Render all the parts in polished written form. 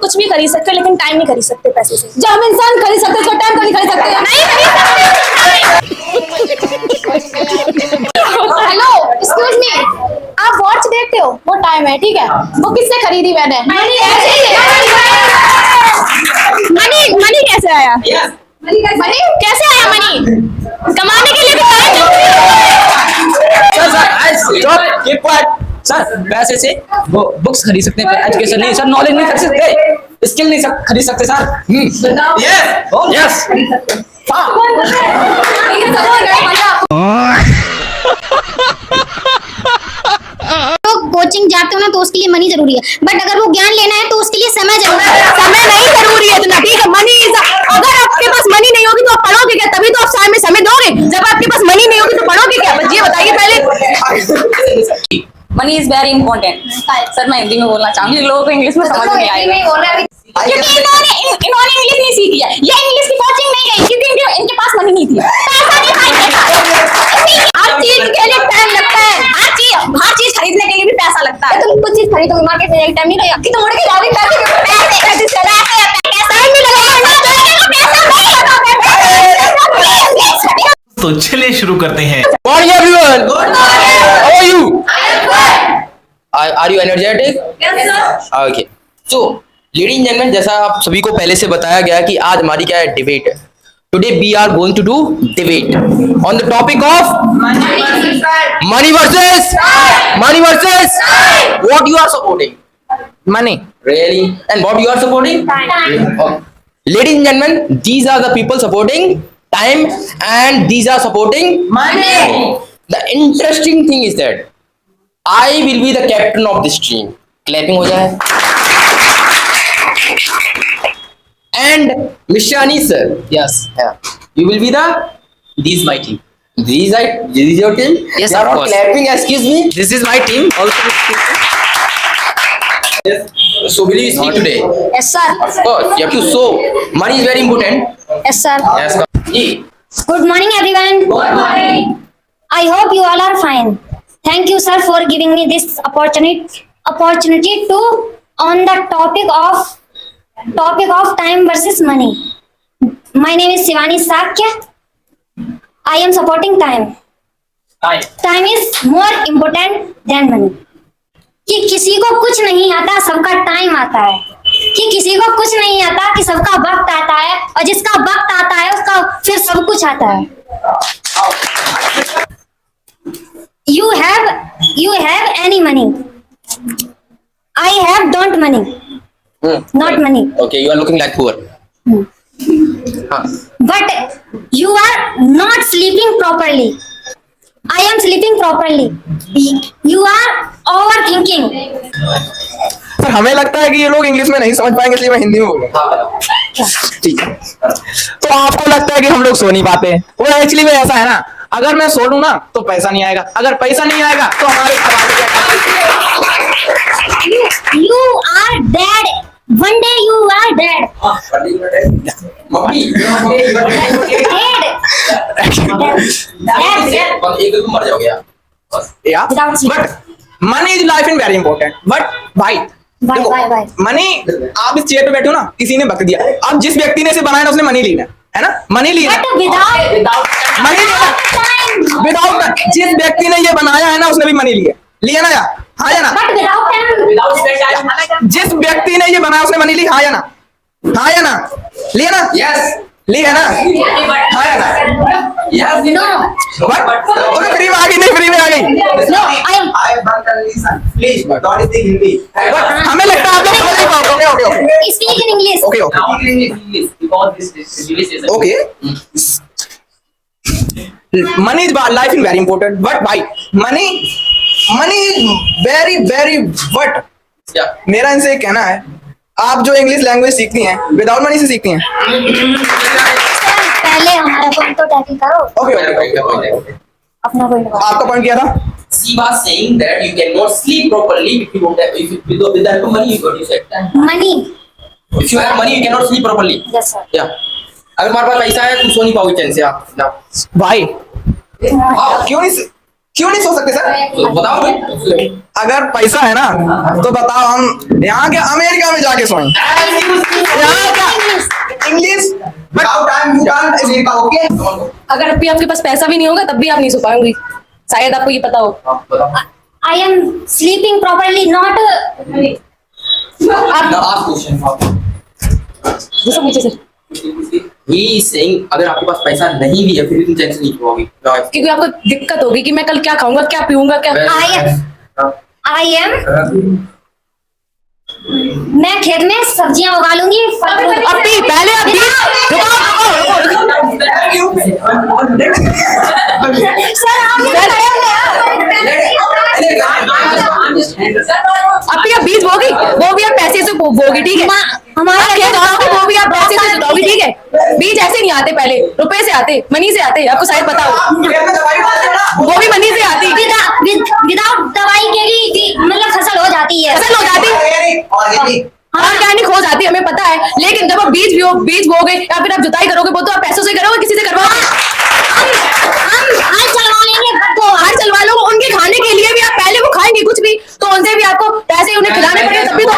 कुछ भी खरीद सकते हो, लेकिन टाइम नहीं खरीद सकते पैसे से। जो हम इंसान खरीद सकते हैं, टाइम को नहीं खरीद सकते। हेलो, एक्सक्यूज मी, आप वॉच देखते हो, वो टाइम है, ठीक है। वो किससे खरीदी मैंने? मनी कैसे आया? मनी कैसे आया? मनी कमाने के लिए भी सर पैसे से वो बुक्स खरीद सकते हैं, एजुकेशन नहीं सर, नॉलेज नहीं खरीद सकते, स्किल नहीं खरीद सकते सर। यस तो कोचिंग जाते हो ना, तो उसके लिए मनी जरूरी है, बट अगर वो ज्ञान लेना है तो उसके लिए समय जरूरी है। समय नहीं जरूरी है इतना, ठीक है। मनी अगर आपके पास मनी नहीं होगी तो आप पढ़ोगे क्या? तभी तो आप समय दोगे। जब आपके पास मनी नहीं होगी तो पढ़ोगे क्या? बस ये बताइए पहले। Money is very important. Sir मैं हिंदी में बोलना चाहूंगी, लोगों को इंग्लिश में समझ नहीं आएगा क्योंकि इन्होंने इंग्लिश नहीं सीखी है। ये इंग्लिश की कोचिंग नहीं गई क्योंकि इनके पास मनी नहीं थी। पैसा नहीं हर चीज के लिए टाइम लगता है, हर चीज खरीदने के लिए भी पैसा लगता है। तुम कुछ चीज खरीदोगे मार्केट में, टाइम नहीं लगेगा कि तुम उड़ के जाओगे, तो चलिए शुरू करते हैं। Morning everyone, how are you? Are you energetic? Yes sir. Okay, so ladies and gentleman, जैसा आप सभी को पहले से बताया गया कि आज हमारी क्या है, डिबेट है। Today we are going to do debate on the topic of money versus what you are supporting. Money. Really? And what you are supporting? Time. Okay. Ladies and gentlemen, these are the people supporting time and these are supporting Money. The interesting thing is that I will be the captain of this team. Clapping हो जाए. And Mr. Anis sir. Yes. Yeah. You will be the. This is my team. This is your team. Yes, you are of not course. clapping. Excuse me. This is my team. Also. So will you speak today? Yes sir. Of course. You have to show. Money is very important. Yes sir. Yes. Good morning everyone. Good morning. I hope you all are fine. Thank you sir for giving me this opportunity to on the topic of time versus money. My name is Shivani Sakya. I am supporting time. Time is more important than money. कि किसी को कुछ नहीं आता, सबका time आता है। कि किसी को कुछ नहीं आता, कि सबका वक्त आता है, और जिसका वक्त आता है उसका फिर सब कुछ आता है। You have any money? I have don't money. Not money. Okay, you are looking like poor. But you are not sleeping properly. I am sleeping properly. You are overthinking. Sir हमें लगता है कि ये लोग इंग्लिश में नहीं समझ पाएंगे, इसलिए मैं हिंदी में बोलूंगा। ठीक है। तो आपको लगता है कि हम लोग सो नहीं पाते हैं, वो एक्चुअली में ऐसा है ना, अगर मैं सो लूं ना तो पैसा नहीं आएगा, अगर पैसा नहीं आएगा तो हमारे You are dead. One day you are dead. एक मर जाओगे आप। Without sleep. But money is life in very important. But भाई Why? मनी, आप इस चेयर पे बैठे हो ना, किसी ने वक्त दिया, अब जिस व्यक्ति ने इसे बनाया ना उसने मनी लिया है ना, मनी लिया But without मनी लिया विदाउट, जिस व्यक्ति ने ये बनाया है ना उसने भी मनी लिया ना यार, हाँ या ना? But without time. जिस व्यक्ति ने ये बनाया उसने मनी ली, हाँ या ना? हाँ या ना? लिया ना? यस ली है ना? हाँ या ना? Yes No. बट फ्री में आ गई, नहीं फ्री में आ गई। No. बट हमें लगता है आप लोग समझ नहीं पाओगे। Okay Speak in English. Okay okay. Money is life in very important, but भाई मनी इज वेरी बट मेरा इनसे एक कहना है, आप जो इंग्लिश लैंग्वेज सीखती हैं विदाउट मनी से सीखती हैं। पहले हमारा पॉइंट तो टैकल करो। Okay. अपना पॉइंट बताओ। आपका पॉइंट क्या था? She was saying that you cannot sleep properly if you don't have, without money. You said that. Money. If you have money, you cannot sleep properly. Yes sir. Yeah. अगर तुम्हारे पास पैसा है तुम सो नहीं पाओगे चैन से। आप भाई क्यों नहीं क्यों नहीं सो सकते सर? बताओ भाई। अगर पैसा है ना तो बताओ हम यहाँ के अमेरिका में जाके सोएं। यहाँ का इंग्लिश ओके। अगर अभी आपके पास पैसा भी नहीं होगा तब भी आप नहीं सो पाएंगी, शायद आपको ये पता हो। I am sleeping properly, not. घुसो पीछे से, He is saying अगर आपके पास पैसा नहीं भी है फिर भी तुम टेंशन नहीं होगी। क्योंकि आपको दिक्कत होगी कि मैं कल क्या खाऊंगा, क्या पीऊंगा, क्या। I am. मैं खेत में सब्जियां उगा लूंगी। अभी पहले आप सर अभी आप बीज बोगी, वो भी आप पैसे से बोगी, ठीक है। हमारा खेत आओगे वो भी आप पैसे से जुटाओगी, ठीक है। बीज ऐसे नहीं आते, पहले रुपए से आते, मनी से आते, आपको शायद पता हो। वो भी मनी से आती, विदाउट दवाई के भी मतलब फसल हो जाती है। फसल हो जाती, ऑर्गेनिक हो जाती है, हमें पता है। लेकिन जब आप बीज बोगे या फिर आप जुताई करोगे वो तो आप पैसों से करोगे, किसी से करवाओगे। हम हल चलवा लेंगे, तो हर चलवा लो, उनके खाने के लिए भी आप पहले वो खाएंगे कुछ भी तो उनसे भी आपको पैसे उन्हें खिलाने पड़ेंगे, तभी तो।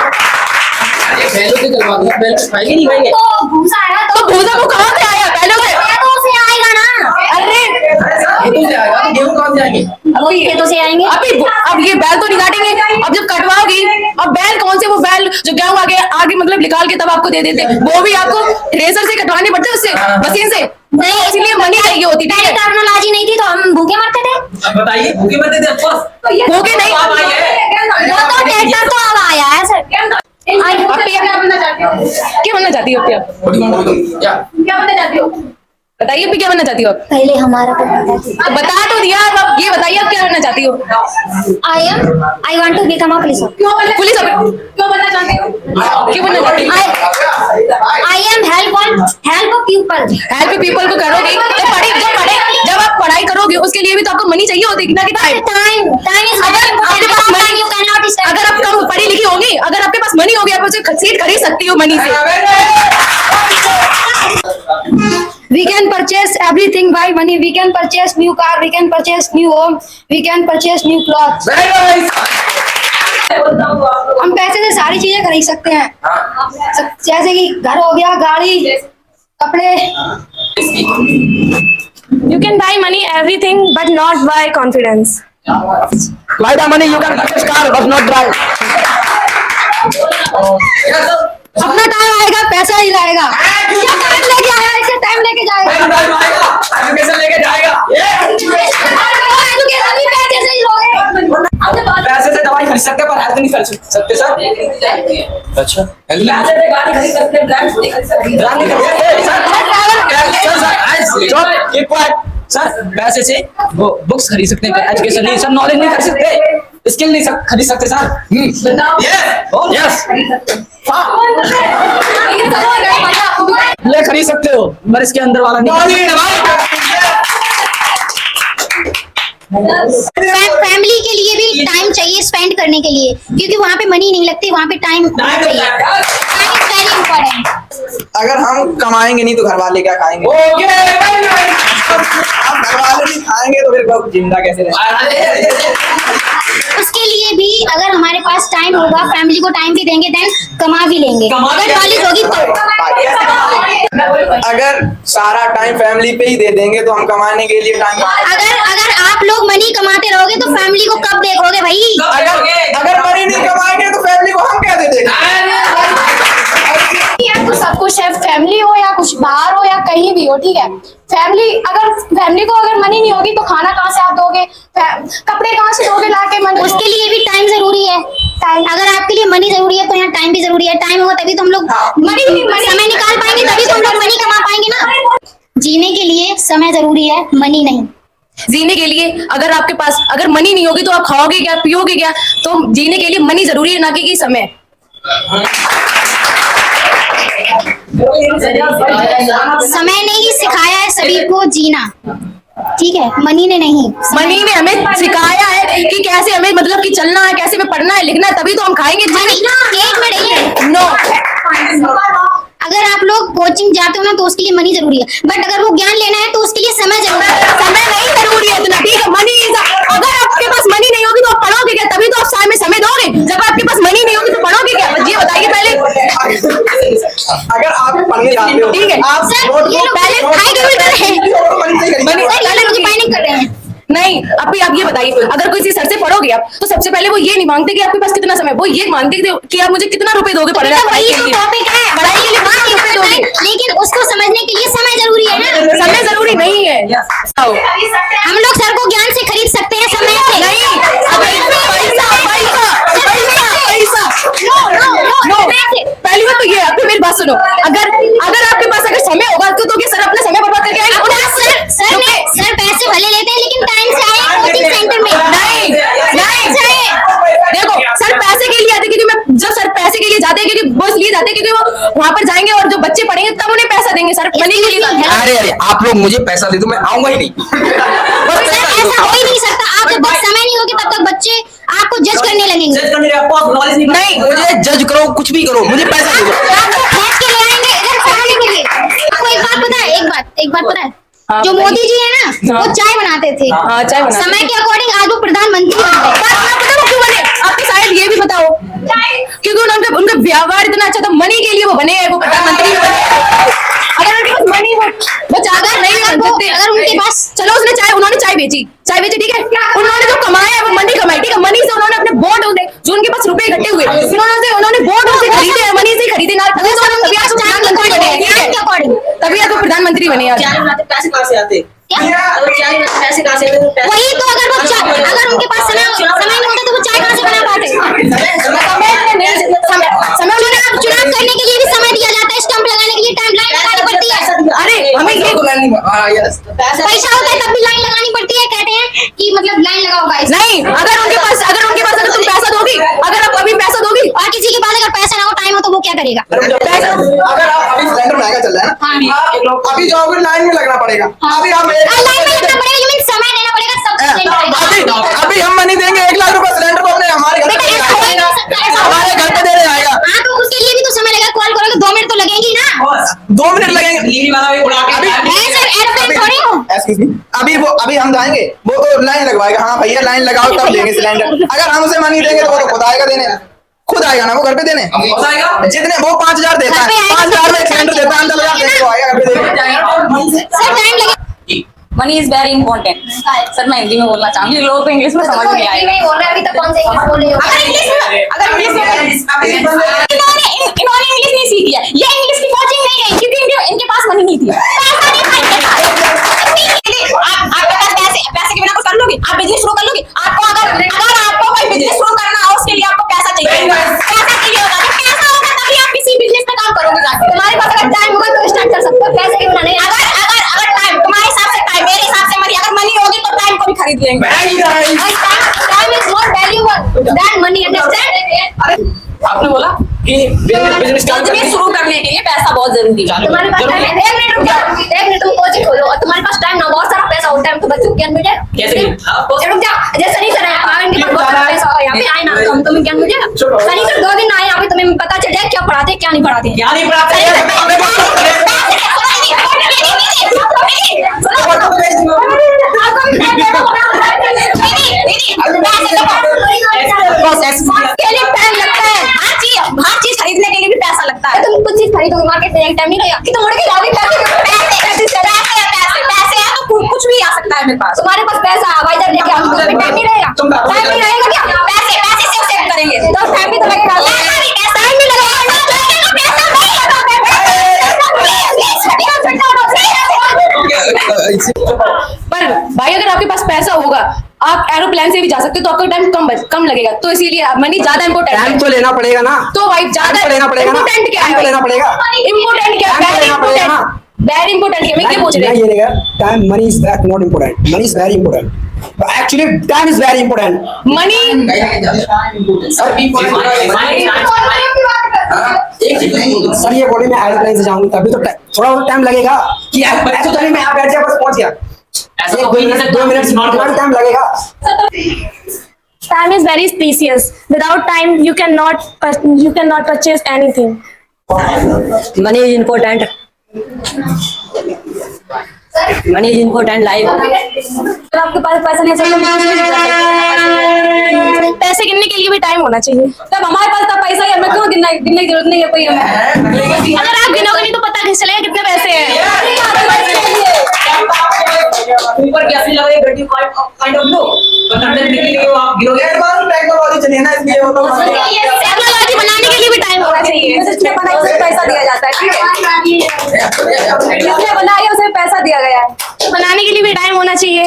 बैलों से चलवा दो, बैल खाएंगे नहीं खाएंगे। तो भूसा आया तो भूसा वो कहाँ से आया, पहले खेतों से आएगा ना। अरे खेतों से आएगा, गेहूं कहाँ से आएंगे? वो खेतों से आएंगे। अब ये बैल तो नहीं काटेंगे, अब जब कटवाओगी, अब बैल कौन से, वो बैल जो गेहूं आगे मतलब निकाल के तब आपको दे देते, वो भी आपको थ्रेसर से कटवाने पड़ते, उससे मशीन से नहीं, इसलिए मनी चाहिए होती थी। पहले टेक्नोलॉजी नहीं थी तो हम भूखे मरते थे। अब बताइए भूखे मरते थे, भूखे नहीं, वो तो ट्रैक्टर तो अब आया है सर। आप क्या बनना चाहती हो, क्या बनना चाहती हो क्या बनना चाहती हो, बताइए अभी क्या बनना चाहती हो आप। पहले हमारा तो बता तो दिया, अब ये बताइए आप क्या बनना चाहती हो। I want to become a police. Police क्यों बनना चाहती हो, क्यों बनना चाहती हो। I am help people. Help people को करोगे तो जब आप पढ़ाई करोगे उसके लिए भी तो आपको मनी चाहिए होती है, ना कि टाइम इज आपके पास money, you can not study. अगर आप कम पढ़ी लिखी होगी, अगर आपके पास मनी होगी, आप उसे सीट खरीद सकती हो मनी से। We can purchase everything by money. We can purchase new car. We can purchase new home. We can purchase new clothes. हम पैसे से सारी चीजें खरीद सकते हैं, जैसे कि घर हो गया, गाड़ी, कपड़े। You can buy money everything but not buy confidence. Buy the money you can purchase car but not drive. अपना टाइम आएगा, पैसा ही लाएगा। क्या टाइम लेके आया, इसे टाइम लेके जाएगा। एजुकेशन लेके जाएगा, एजुकेशन भी पैसे से ही लोगे। पैसे से दवाई खरीद सकते पर हेल्थ नहीं खरीद सकते सर। अच्छा पैसे से गाड़ी खरीद सकते, ब्रांड नहीं खरीद सकते सर। पैसे से वो बुक्स खरीद सकते हैं, एजुकेशन नहीं, सब नॉलेज नहीं खरीद सकते, स्किल नहीं खरीद सकते सर। यस ले खरीद सकते हो पर इसके अंदर वाला नहीं। फैमिली के लिए भी टाइम चाहिए स्पेंड करने के लिए, क्योंकि वहाँ पे मनी नहीं लगती, वहाँ पे टाइम चाहिए। Time is very important. अगर हम कमाएंगे नहीं तो घर वाले क्या खाएंगे? अब घर वाले नहीं खाएंगे तो फिर जिंदा कैसे रहेंगे? उसके लिए भी अगर हमारे पास टाइम होगा, फैमिली को टाइम भी देंगे, देन कमा भी लेंगे। अगर नॉलेज होगी तो। अगर सारा टाइम फैमिली पे ही दे देंगे तो हम कमाने के लिए टाइम। अगर आप लोग मनी कमाते रहोगे तो फैमिली को कब देखोगे भाई? अगर मनी नहीं कमाएंगे तो फैमिली को हम क्या दे देंगे? तो सब कुछ है, फैमिली हो या कुछ बाहर हो या कहीं भी हो, ठीक है। फैमिली को अगर मनी नहीं होगी तो खाना कहाँ से आप दोगे, कपड़े कहाँ से दोगे लाके मनी? उसके लिए भी टाइम जरूरी है। अगर आपके लिए मनी जरूरी है तो यहाँ टाइम भी जरूरी है। टाइम होगा तभी तो हम लोग समय निकाल पाएंगे, तभी तो हम लोग मनी कमा पाएंगे ना। जीने के लिए समय जरूरी है, मनी नहीं। जीने के लिए अगर आपके पास अगर मनी नहीं होगी तो आप खाओगे क्या, पियोगे क्या? तो जीने के लिए मनी जरूरी है, ना कि समय। समय ने ही सिखाया है सभी को जीना, ठीक है, मनी ने नहीं। मनी ने हमें सिखाया है कि कैसे हमें मतलब कि चलना है, कैसे हमें पढ़ना है, लिखना है, तभी तो हम खाएंगे। एक मिनट नो, अगर आप लोग कोचिंग जाते हो ना तो उसके लिए मनी जरूरी है, बट अगर वो ज्ञान लेना है तो उसके लिए समय जरूरी है। समय नहीं जरूरी है इतना, ठीक है? मनी अगर आपके पास मनी नहीं होगी तो आप पढ़ोगे क्या? तभी तो आप समय समय दोगे। जब आपके पास मनी नहीं होगी तो पढ़ोगे क्या? ये बताइए पहले। अगर आप पढ़ने जाते हो, ठीक है। आप सर, नोटबुक- ये लोग पहले हाई लेवल कर रहे हैं। मनी पहले लोग डिफाइनिंग कर रहे हैं। नहीं, अभी आप ये बताइए, अगर किसी सर से पढ़ोगे आप तो सबसे पहले वो ये नहीं मांगते कि आपके पास कितना समय, वो ये मांगते कि आप मुझे कितना रुपए दोगे पढ़ाई वही के तो लिए। टॉपिक है, पढ़ाई के लिए कितना रुपए दोगे? लेकिन उसको समझने के लिए समय जरूरी है ना। समय जरूरी नहीं है। हम लोग सर को ज्ञान से खरीद सकते हैं, समय से नहीं, पहली बात तो ये है, फिर मेरी बात सुनो। अगर आपके पास अगर समय होगा तो क्या सर अपना समय बर्बाद करके आएंगे? सर पैसे भले लेते हैं लेकिन टाइम से आए कोचिंग सेंटर में। नहीं, देखो सर पैसे के लिए आते, क्योंकि मैं जब सर पैसे के लिए जाते हैं, क्योंकि वो इसलिए जाते हैं क्योंकि वो वहां पर जाएंगे और जो बच्चे पढ़ेंगे तब उन्हें पैसा देंगे। सर मनी के लिए जाते हैं। अरे अरे आप लोग मुझे पैसा दे दो, मैं आऊंगा ही नहीं। बस पैसा दे दो। ऐसा हो ही नहीं सकता। आप जब तक समय नहीं होगी तब तक बच्चे आपको जज करने लगेंगे। नहीं, मुझे जज करो, कुछ भी करो, मुझे पैसा दे दो। आपको खींच के ले आएंगे इधर पढ़ाने के लिए। आपको एक बात पता है, एक बात पता है, हाँ, जो बताइए। मोदी जी है ना, वो चाय बनाते थे। हाँ, चाय बनाते समय के अकॉर्डिंग आज वो प्रधानमंत्री बन गए। पता वो क्यों बने? आपको शायद ये भी पता हो, क्योंकि उनका व्यवहार इतना अच्छा था, मनी के लिए वो बने हैं, वो प्रधानमंत्री भी बने हैं। अगर उनके पास मनी वो ज्यादा नहीं बन सकते। अगर उनके पास चलो उन्होंने चाय बेची, ठीक है? उन्होंने जो कमाया है वो मनी कमाई, ठीक है? मनी से उन्होंने अपने बोर्ड जो उनके पास रुपए इकट्ठे हुए उन्होंने बोर्ड से खरीदे हैं, मनी से खरीदे ना, तभी तो तभी आज वो प्रधानमंत्री बने हैं, ठीक है? तभी आज वो प्रधानमंत्री बने आज। पैसे कहाँ से आते? पैसे कहाँ से आते? वही तो, अगर उनके पास समय नहीं होता तो वो चाय कहाँ से बना पाते? चुनाव करने के लिए भी समय दिया जाता है, स्टंप लगाने के लिए टाइम लाइन लगानी पड़ती है। अरे हमें ये पैसा होता है तब भी लाइन लगानी पड़ती है। कहते हैं कि मतलब लाइन लगाओ गाइस। नहीं, अगर उनके पास अगर तुम पैसा दोगी, अगर आप अभी पैसा दोगी और किसी के पास अगर पैसा ना हो, टाइम हो, तो वो क्या करेगा? अगर आप अभी सिलेंडर महंगा चल रहा है ना, अभी जाओगे लाइन में लगना पड़ेगा। अभी हम लाइन में लगना पड़ेगा, you mean समय देना पड़ेगा, सब कुछ देना पड़ेगा। अभी हम मनी देंगे 1 लाख रुपए सिलेंडर को, अपने हमारे घर पे बेटा, ऐसा हो ही नहीं सकता, ऐसा हो हमारे घर पे देने आएगा। हाँ तो उसके लिए भी तो समय लगेगा। कॉल करोगे 2 मिनट तो लगेंगे ना। 2 मिनट लगेंगे। डिलीवरी वाला भी उड़ा के सर एरोप्लेन थोड़ी हो। Excuse me, अभी हम जाएंगे, वो तो लाइन लगवाएगा। हाँ भैया लाइन लगाओ तब देंगे सिलेंडर। अगर हम उसे मनी देंगे तो वो तो खुद आएगा देने, खुद आएगा ना वो घर पे देने। जितने वो 5,000 देता है, 5,000 में सिलेंडर देता है, हम 10,000 देने को आएगा घर पे देने। सर टाइम लगेगा। Money is very important. Sir मैं हिंदी में बोलना चाहूंगी, लोगों को इंग्लिश में समझ नहीं आएगा। बोल रहे अभी तक कौन से इंग्लिश बोल रहे हो? अगर इंग्लिश इन्होंने इंग्लिश नहीं सीखी है, ये इंग्लिश की कोचिंग नहीं गई क्योंकि इनके पास मनी नहीं थी। पैसा नहीं था। आपके पास पैसे के बिना कुछ कर लोगी? आप बिजनेस शुरू कर लोगी? अगर आपको कोई बिजनेस शुरू करना हो उसके लिए आपको पैसा चाहिए। पैसा होगा तभी आप किसी बिजनेस में काम करोगे जाके। तुम्हारे पास अगर टाइम होगा तो स्टार्ट कर सकते हो, पैसे के बिना नहीं। अगर टाइम तुम्हारे हिसाब से टाइम, मेरे हिसाब से मनी, अगर मनी होगी तो टाइम को भी खरीद लेंगे। Time is more valuable then money, understand? आपने बोला कि बिजनेस बिजनेस शुरू करने के लिए पैसा बहुत जरूरी है। तुम्हारे पास टाइम है, 1 मिनट रुक जाओ, 1 मिनट तुम कोचिंग खोलो और तुम्हारे पास टाइम ना बहुत सारा पैसा हो, टाइम तो बच्चों को ज्ञान मिल जाएगा। कैसे? रुक जा, जैसे नहीं सर इनके पास बहुत सारा पैसा हो, यहाँ पे आए ना तो तुम्हें ज्ञान मिल जाएगा। सनी सर 2 दिन आए यहाँ पे, तुम्हें पता चल जाए क्या पढ़ाते हैं क्या नहीं पढ़ाते हैं। क्या नहीं पढ़ाते? हर चीज खरीदने के लिए भी पैसा लगता है। तुम कुछ चीज खरीदोगे मार्केट में, टाइम नहीं रहेगा कि तुम मुड़ के जाओगे पैसे हैं तो कुछ भी आ सकता है मेरे पास। तुम्हारे पास पैसा हवाई जहाज लेके आओगे तो टाइम नहीं रहेगा। टाइम नहीं रहेगा क्या? पैसे से सेव करेंगे तो टाइम भी तो लगेगा। टाइम भी पर भाई अगर आपके पास पैसा होगा आप एरोप्लेन से भी जा सकते हो तो आपका टाइम कम लगेगा, तो इसीलिए मनी ज्यादा इंपॉर्टेंट टाइम है। तो लेना पड़ेगा ना। तो भाई ज्यादा तो लेना पड़ेगा ना। इम्पोर्टेंट क्या टाइम है? तो लेना पड़ेगा। इम्पोर्टेंट क्या है? टाइम तो लेना पड़ेगा ना। वेरी इंपॉर्टेंट है, मैं ये पूछ रही हूँ। Time, money is not important. Money is very important. But actually, time is very important. Money sir ये बोले मैं एरोप्लेन से जाऊंगी तभी तो थोड़ा और टाइम लगेगा कि ऐसे चलिए मैं यहाँ बैठ गया बस पहुंच गया। ऐसा तो हो ही नहीं सकता। 2 मिनट टाइम लगेगा। Time is very precious. Without time, you cannot purchase anything. Money is important. Money is important. Life. अगर आपके पास पैसा नहीं है तो कुछ भी नहीं कर सकते। पैसे गिनने के लिए भी टाइम होना चाहिए। तब हमारे पास तो पैसा है, हमें क्यों गिनने गिनने की जरूरत नहीं है कोई हमें। अगर आप गिनोगे नहीं तो पता कैसे चलेगा कितने पैसे हैं। ऊपर कैसे लगे गड्डी काइंड ऑफ लो बट अंदर निकलने के लिए आप गिरोगे। टेक्नोलॉजी चलिए ना, इसलिए वो तो टेक्नोलॉजी बनाने के लिए भी टाइम होना चाहिए। जिसने बनाई उसे पैसा दिया जाता है, ठीक है। जिसने बनाई है उसे पैसा दिया गया है। बनाने के लिए भी टाइम होना चाहिए।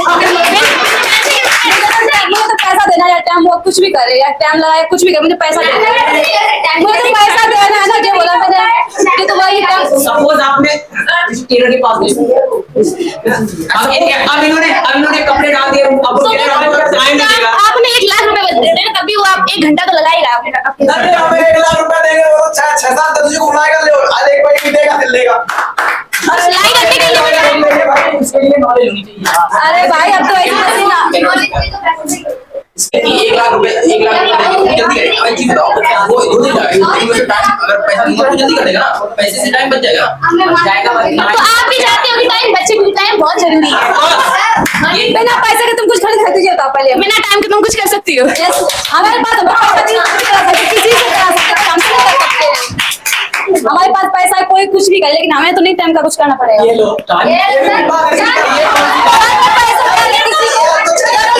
मुझे तो पैसा देना है, टाइम वो कुछ भी करे या टाइम लगाए कुछ भी करे, मुझे पैसा देना है। मुझे तो पैसा देना है ना, जो बोला मैंने कि तो वही टाइम। सपोज आपने टेलर के पास गए अब इन्होंने कपड़े डाल दिए, अब टाइम लगेगा। आपने 1 लाख रुपए दे देना, तभी वो आप 1 घंटा तो लगाएगा आपके। अरे हमें 1 लाख रुपए देंगे, वो 6-7 तुझे घुमाएगा, ले आज एक बार भी देगा, दिल लेगा। सिलाई करने के लिए उसके लिए नॉलेज होनी चाहिए। अरे भाई अब तो ऐसी मशीन 1 लाख रुपए जल्दी करेगा। एक चीज बताओ, वो जल्दी जाएगा अगर पैसा दूंगा तो जल्दी करेगा ना, पैसे से टाइम बच जाएगा। जाएगा तो आप भी चाहते हो कि टाइम बच्चे को टाइम बहुत जरूरी है। बिना पैसे के तुम कुछ खरीद सकती हो? पहले बिना टाइम के तुम कुछ कर सकती हो। हमारे पास किसी से करा सकते हैं, हम से नहीं कर सकते। हमारे पास पैसा है, कोई कुछ भी करे, लेकिन हमें तो नहीं टाइम का कुछ करना पड़ेगा। ये लो टाइम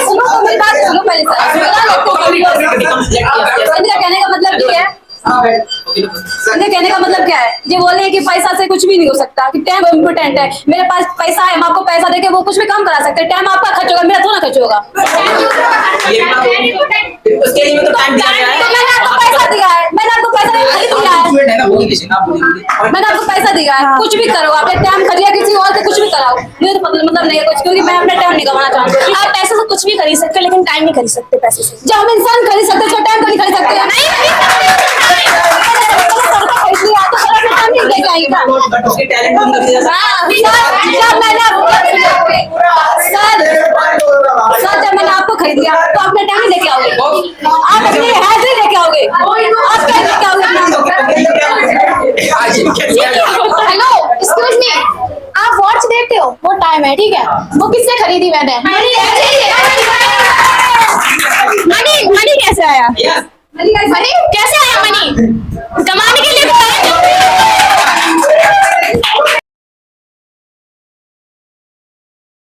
सुनो तो मेरी बात सुनो पहले से। इनका कहने का मतलब क्या है? इनके कहने का मतलब क्या है? ये बोले कि पैसा से कुछ भी नहीं हो सकता, कि टाइम इम्पोर्टेंट है। मेरे पास पैसा है, हम आपको पैसा देके वो कुछ भी काम करा सकते हैं। टाइम आपका खर्च होगा, मेरा थोड़ा खर्च होगा। उसके लिए तो टाइम दिया गया है। मैंने आपको पैसा दिया है, मैंने आपको पैसा नहीं दिया है। मैंने आपको पैसा दिया है, कुछ भी करो, आपने टाइम खरीदा किसी और से कुछ भी कराओ, मुझे तो मतलब नहीं है कुछ, क्योंकि मैं अपना टाइम नहीं गंवाना चाहती हूँ। आप पैसे से कुछ भी खरीद सकते हो, लेकिन टाइम नहीं खरीद सकते पैसे से। जब हम इंसान खरीद सकते हैं, टाइम को नहीं खरीद सकते। उसके टैलेंट बंद कर दिया जब मैंने आपको खरीद लिया तो अपने टाइम लेके आओगे, आप अपनी हाजिरी लेके आओगे, आप क्या लेके आओगे? हेलो एक्सक्यूज मी, आप वॉच देखते हो, वो टाइम है, ठीक है। वो किससे खरीदी मैंने? मनी कैसे आया? मनी कैसे आया? मनी कमाने के लिए तो